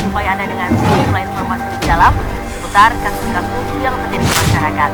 supaya Anda dengan sejumlah informasi lebih dalam seputar kasus-kasus yang terjadi di masyarakat.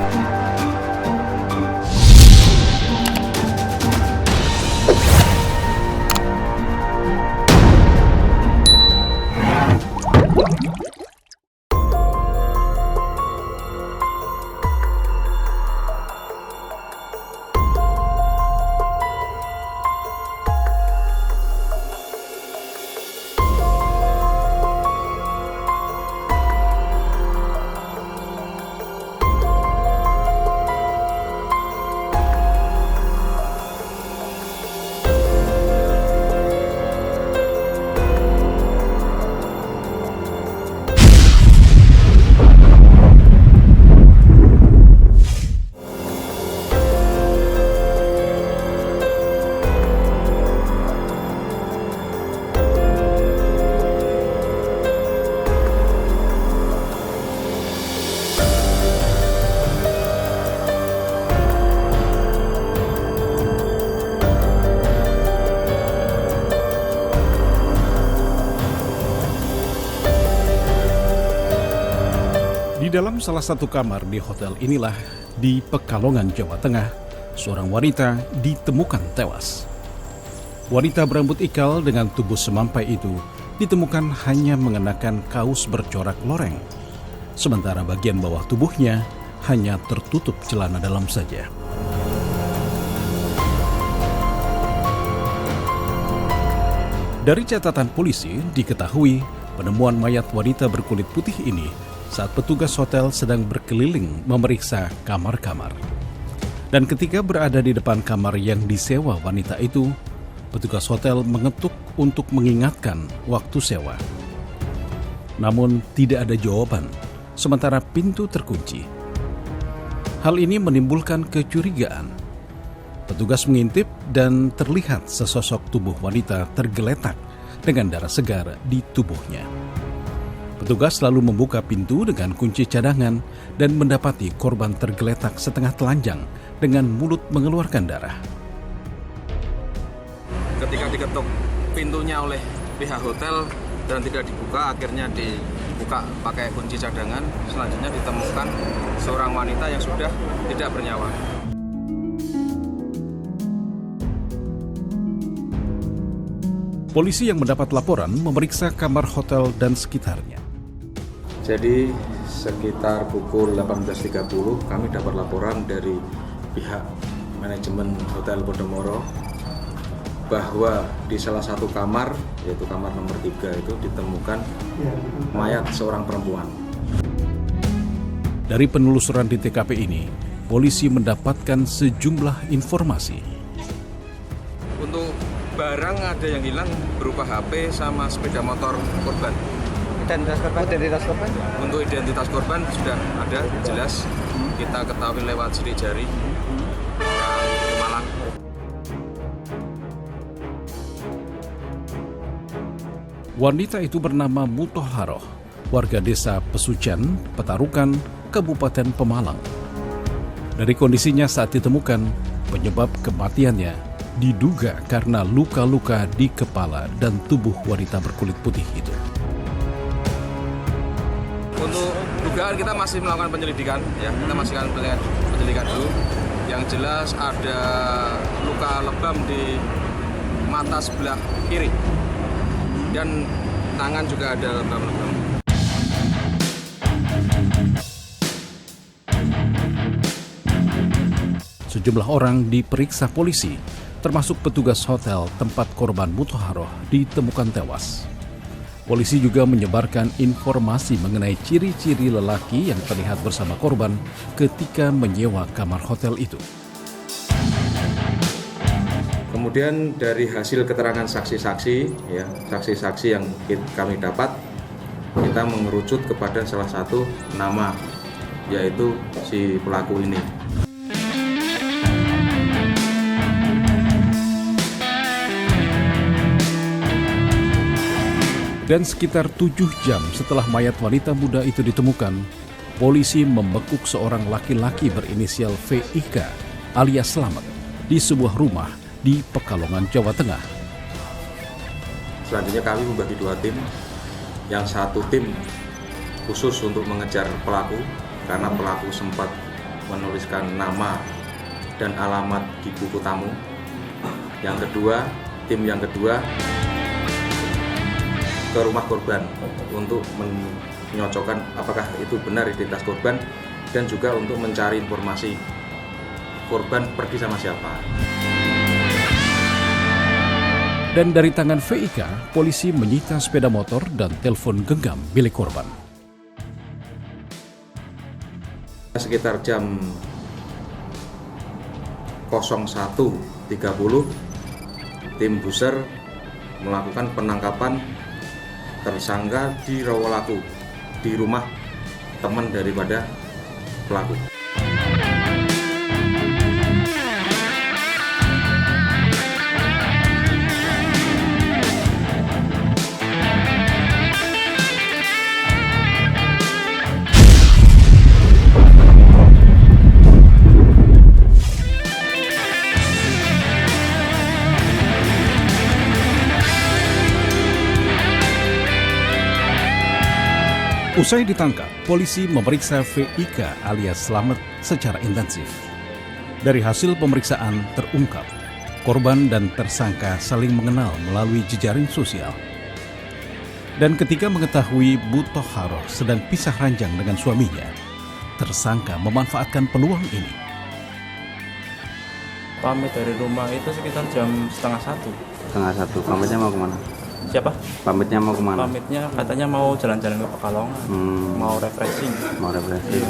Di dalam salah satu kamar di hotel inilah, di Pekalongan, Jawa Tengah, seorang wanita ditemukan tewas. Wanita berambut ikal dengan tubuh semampai itu ditemukan hanya mengenakan kaos bercorak loreng, sementara bagian bawah tubuhnya hanya tertutup celana dalam saja. Dari catatan polisi diketahui penemuan mayat wanita berkulit putih ini saat petugas hotel sedang berkeliling memeriksa kamar-kamar. Dan ketika berada di depan kamar yang disewa wanita itu, petugas hotel mengetuk untuk mengingatkan waktu sewa. Namun tidak ada jawaban, sementara pintu terkunci. Hal ini menimbulkan kecurigaan. Petugas mengintip dan terlihat sesosok tubuh wanita tergeletak dengan darah segar di tubuhnya. Petugas lalu membuka pintu dengan kunci cadangan dan mendapati korban tergeletak setengah telanjang dengan mulut mengeluarkan darah. Ketika diketuk pintunya oleh pihak hotel dan tidak dibuka, akhirnya dibuka pakai kunci cadangan. Selanjutnya ditemukan seorang wanita yang sudah tidak bernyawa. Polisi yang mendapat laporan memeriksa kamar hotel dan sekitarnya. Jadi sekitar pukul 18.30 kami dapat laporan dari pihak manajemen Hotel Podomoro bahwa di salah satu kamar, yaitu kamar nomor 3 itu ditemukan mayat seorang perempuan. Dari penelusuran di TKP ini, polisi mendapatkan sejumlah informasi. Untuk barang ada yang hilang berupa HP sama sepeda motor korban. Identitas korban? Untuk identitas korban sudah ada, jelas. Kita ketahui lewat sidik jari orang Malang. Wanita itu bernama Muthaharoh, warga desa Pesucian, Petarukan, Kabupaten Pemalang. Dari kondisinya saat ditemukan, penyebab kematiannya diduga karena luka-luka di kepala dan tubuh wanita berkulit putih itu. Untuk dugaan kita masih melakukan penyelidikan, ya kita masih akan penyelidikan dulu. Yang jelas ada luka lebam di mata sebelah kiri dan tangan juga ada lebam-lebam. Sejumlah orang diperiksa polisi, termasuk petugas hotel tempat korban Muthaharoh ditemukan tewas. Polisi juga menyebarkan informasi mengenai ciri-ciri lelaki yang terlihat bersama korban ketika menyewa kamar hotel itu. Kemudian dari hasil keterangan saksi-saksi, ya saksi-saksi yang kami dapat, kita mengerucut kepada salah satu nama, yaitu si pelaku ini. Dan sekitar 7 jam setelah mayat wanita muda itu ditemukan, polisi membekuk seorang laki-laki berinisial VIK alias Slamet di sebuah rumah di Pekalongan, Jawa Tengah. Selanjutnya kami membagi 2 tim. yang satu tim khusus untuk mengejar pelaku karena pelaku sempat menuliskan nama dan alamat di buku tamu. Yang kedua, tim yang kedua ke rumah korban untuk menyocokkan apakah itu benar identitas korban dan juga untuk mencari informasi korban pergi sama siapa. Dan dari tangan VIK, polisi menyita sepeda motor dan telepon genggam milik korban. Sekitar jam 01.30, tim Buser melakukan penangkapan tersangka di Rawalaku, di rumah teman daripada pelaku. Usai ditangkap, polisi memeriksa VIK alias Slamet secara intensif. Dari hasil pemeriksaan terungkap, korban dan tersangka saling mengenal melalui jejaring sosial. Dan ketika mengetahui Bu Toharoh sedang pisah ranjang dengan suaminya, tersangka memanfaatkan peluang ini. Pamit dari rumah itu sekitar jam 12:30. 12:30, pamitnya mau kemana? Siapa? Pamitnya mau kemana? Pamitnya katanya mau jalan-jalan ke Pekalongan, mau refreshing. Mau refreshing.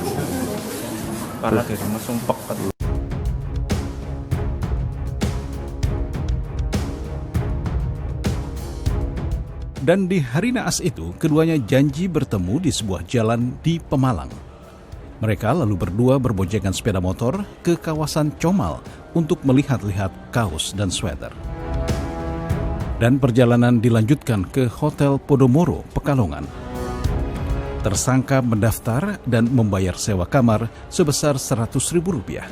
Karena di rumah sumpek. Dan di hari naas itu, keduanya janji bertemu di sebuah jalan di Pemalang. Mereka lalu berdua berboncengan sepeda motor ke kawasan Comal untuk melihat-lihat kaos dan sweater. Dan perjalanan dilanjutkan ke Hotel Podomoro, Pekalongan. Tersangka mendaftar dan membayar sewa kamar sebesar Rp100.000.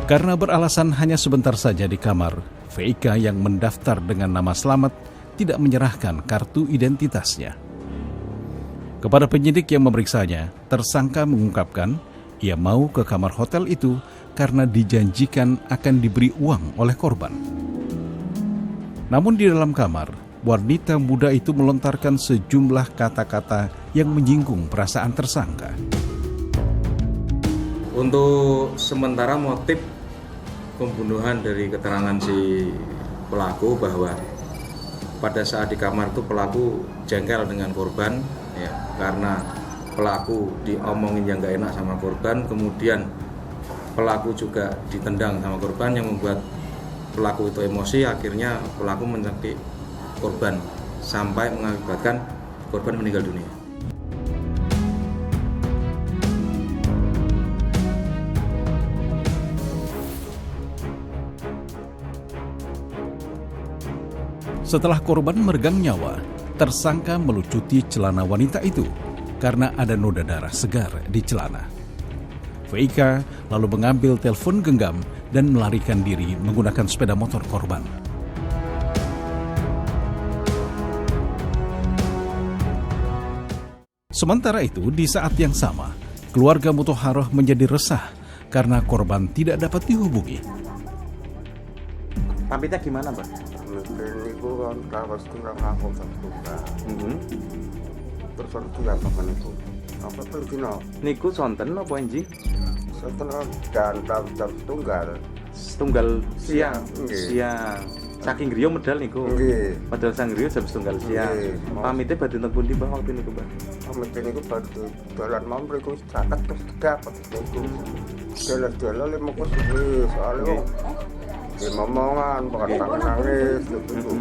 Karena beralasan hanya sebentar saja di kamar, VIK yang mendaftar dengan nama Slamet tidak menyerahkan kartu identitasnya. Kepada penyidik yang memeriksanya, tersangka mengungkapkan ia mau ke kamar hotel itu karena dijanjikan akan diberi uang oleh korban. Namun di dalam kamar, wanita muda itu melontarkan sejumlah kata-kata yang menyinggung perasaan tersangka. Untuk sementara motif pembunuhan dari keterangan si pelaku bahwa pada saat di kamar itu pelaku jengkel dengan korban ya, karena pelaku diomongin yang gak enak sama korban, kemudian pelaku juga ditendang sama korban yang membuat pelaku itu emosi, akhirnya pelaku mencekik korban sampai mengakibatkan korban meninggal dunia. Setelah korban meregang nyawa, tersangka melucuti celana wanita itu karena ada noda darah segar di celana. VIK lalu mengambil telepon genggam dan melarikan diri menggunakan sepeda motor korban. Sementara itu, di saat yang sama, keluarga Bu Toharoh menjadi resah karena korban tidak dapat dihubungi. Pamitnya gimana, Pak? Niku kan kawas kurang aku satu. Terus apa kan itu? Apa pergino? Niku sonten apa enji? Setelah gantap jam Setunggal siang. Nggih. Siang. Saking griya medal niku. Nggih. Medal sang griya jam setunggal siang. Nggih. Pamitnya badhe teng pundi Pak waktu niku, Pak? Pamit niku badhe dolan mau mriku caket terus dapat niku. Jalan-jalan lemu ku suwi soalnya Nggih. momongan bukan nangis gitu.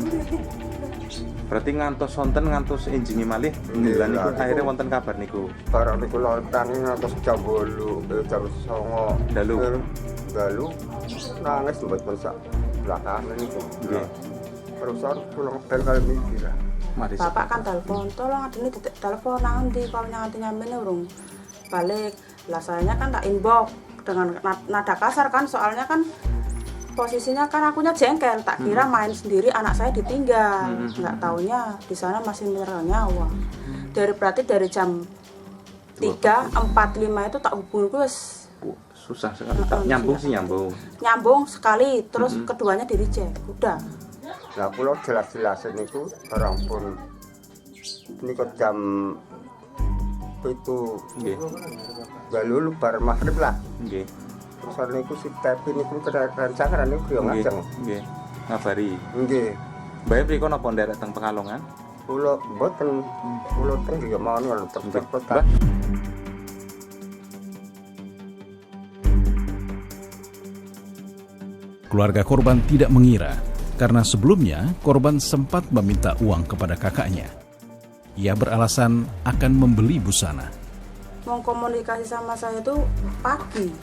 Berarti ngantos sonten ngantos enjinge malih Nggih, bulan niku lah, niku. akhirnya wonten kabar niku. Barang niku lontang ngantos jam 8, jam 9. Dalu. Dalu nangis mboten sak belakangan niku. Nggih. Terusan pulang hotel kali mikir. Mari. Bapak kan telepon, tolong adine telepon nanti kalau nyanti nyampe urung balik. Lah sayanya kan tak inbox dengan nada kasar kan, soalnya kan posisinya kan akunya jengkel, tak kira main sendiri anak saya ditinggal, nggak taunya di sana masih menyerang nyawa. Berarti dari jam 3:45 itu tak hubungi wes. Susah sekali. Nyambung sih nyambung. Nyambung sekali, terus keduanya di reject, udah. Nah, kalau jelas-jelasin itu orang pun ini ke jam itu lalu bar maghrib lah. Nggih. Terus hari itu si Tepi ini kendaraan cakaran ini beliau ngajeng. Nggih. Ngabari. Nggih. Bae priko napa nderek teng Pekalongan? Kulo mboten. Kulo teng juga mau ngono terus. Keluarga korban tidak mengira karena sebelumnya korban sempat meminta uang kepada kakaknya. Ia beralasan akan membeli busana. Mau komunikasi sama saya itu pagi,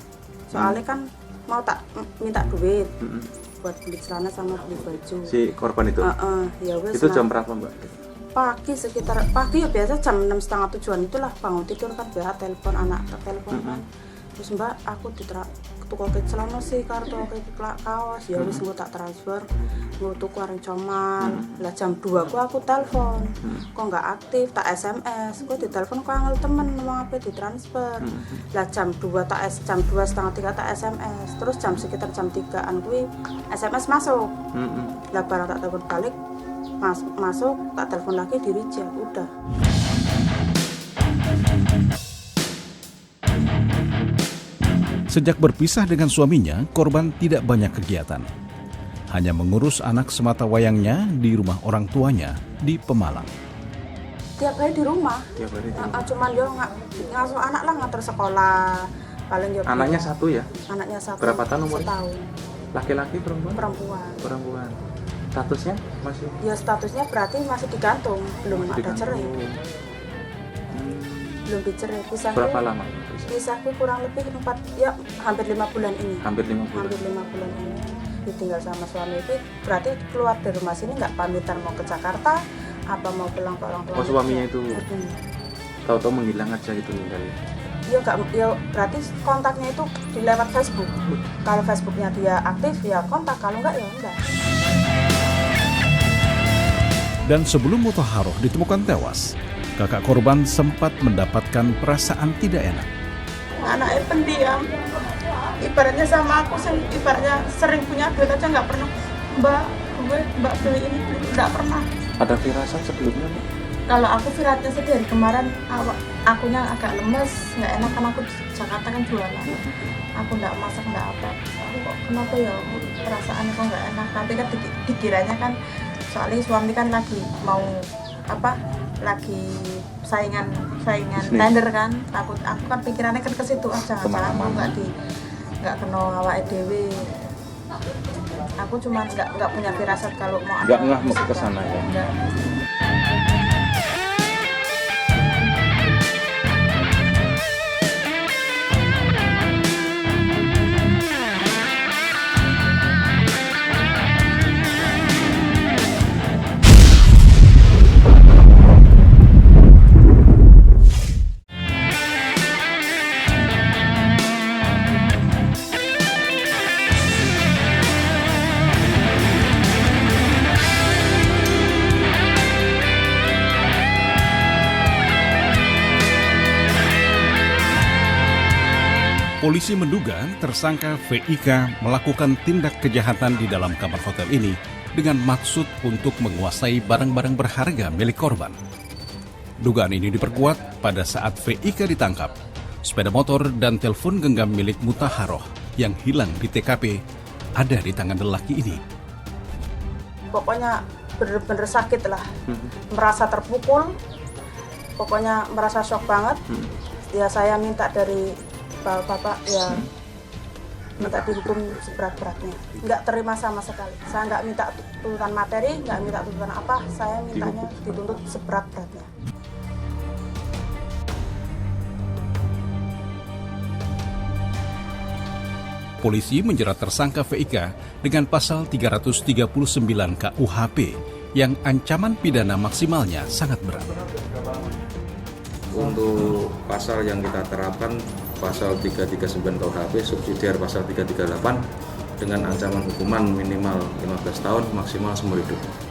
soalnya kan mau tak minta duit buat beli celana sama beli baju. Si korban itu? Ya wes. Itu jam berapa Mbak? Pagi sekitar pagi ya biasa jam 6:30 7-an itulah bangun tidur kan biasa telepon anak telepon kan. Terus Mbak aku tuku ke celana sih kartu ke kaos ya wis engko tak transfer nggo tuku areng comal. Lah jam 2 aku telepon kok nggak aktif tak SMS kok ditelepon kok angel temen mau apa ditransfer. Lah jam 2 jam 2:30 tak SMS terus sekitar jam 3-an kuwi SMS masuk. Lah barang tak telepon balik masuk tak telepon lagi di reject udah. Sejak berpisah dengan suaminya, korban tidak banyak kegiatan. Hanya mengurus anak semata wayangnya di rumah orang tuanya di Pemalang. Tiap hari di rumah. Tiap hari di rumah. Cuman dia ngasuh anak lah ngantar sekolah. Paling dia Anaknya satu ya? Anaknya satu. Berapa tahun umurnya? Setahun. Laki-laki perempuan? Perempuan. Statusnya masih? Ya statusnya berarti masih digantung, belum ada cerai. Belum dicerai. Berapa lama? Pisahku kurang lebih hampir 5 bulan ini. Hampir 5 bulan. Hampir 5 bulan ini. Ditinggal sama suami itu berarti keluar dari rumah sini nggak pamitan mau ke Jakarta, apa mau pulang ke orang tua. Oh suaminya itu tahu-tahu menghilang aja gitu ninggal. Ya berarti kontaknya itu di lewat Facebook. Kalau Facebooknya dia aktif ya kontak, kalau enggak ya enggak. Dan sebelum Muthaharoh ditemukan tewas, kakak korban sempat mendapatkan perasaan tidak enak. Anaknya pendiam, ibaratnya sama aku ibaratnya sering punya duit aja nggak pernah mbak beli ini nggak pernah. Ada firasat sebelumnya Mbak? Kalau aku firasatnya sih dari kemarin akunya agak lemes, nggak enak kan aku di Jakarta kan jualan, aku nggak masak nggak apa, aku kok kenapa ya perasaan kok nggak enak, tapi kan dikiranya kan soalnya suami kan lagi mau lagi saingan tender kan, aku kan pikirannya kan ke situ aja, aku nggak kena awake dhewe. Aku cuma nggak punya firasat kalau mau nggak ngeh mau ke sana ya. Enggak. Polisi menduga tersangka VIK melakukan tindak kejahatan di dalam kamar hotel ini dengan maksud untuk menguasai barang-barang berharga milik korban. Dugaan ini diperkuat pada saat VIK ditangkap. Sepeda motor dan telepon genggam milik Muthaharoh yang hilang di TKP ada di tangan lelaki ini. Pokoknya bener-bener sakit lah, merasa terpukul, pokoknya merasa shock banget. Ya saya minta dari Bapak ya minta dihukum seberat-beratnya. Nggak terima sama sekali. Saya nggak minta tuntutan materi, nggak minta tuntutan apa. Saya mintanya dituntut seberat-beratnya. Polisi menjerat tersangka VIK dengan pasal 339 KUHP yang ancaman pidana maksimalnya sangat berat. Untuk pasal yang kita terapkan pasal 339 KUHP subsidiar pasal 338 dengan ancaman hukuman minimal 15 tahun maksimal seumur hidup.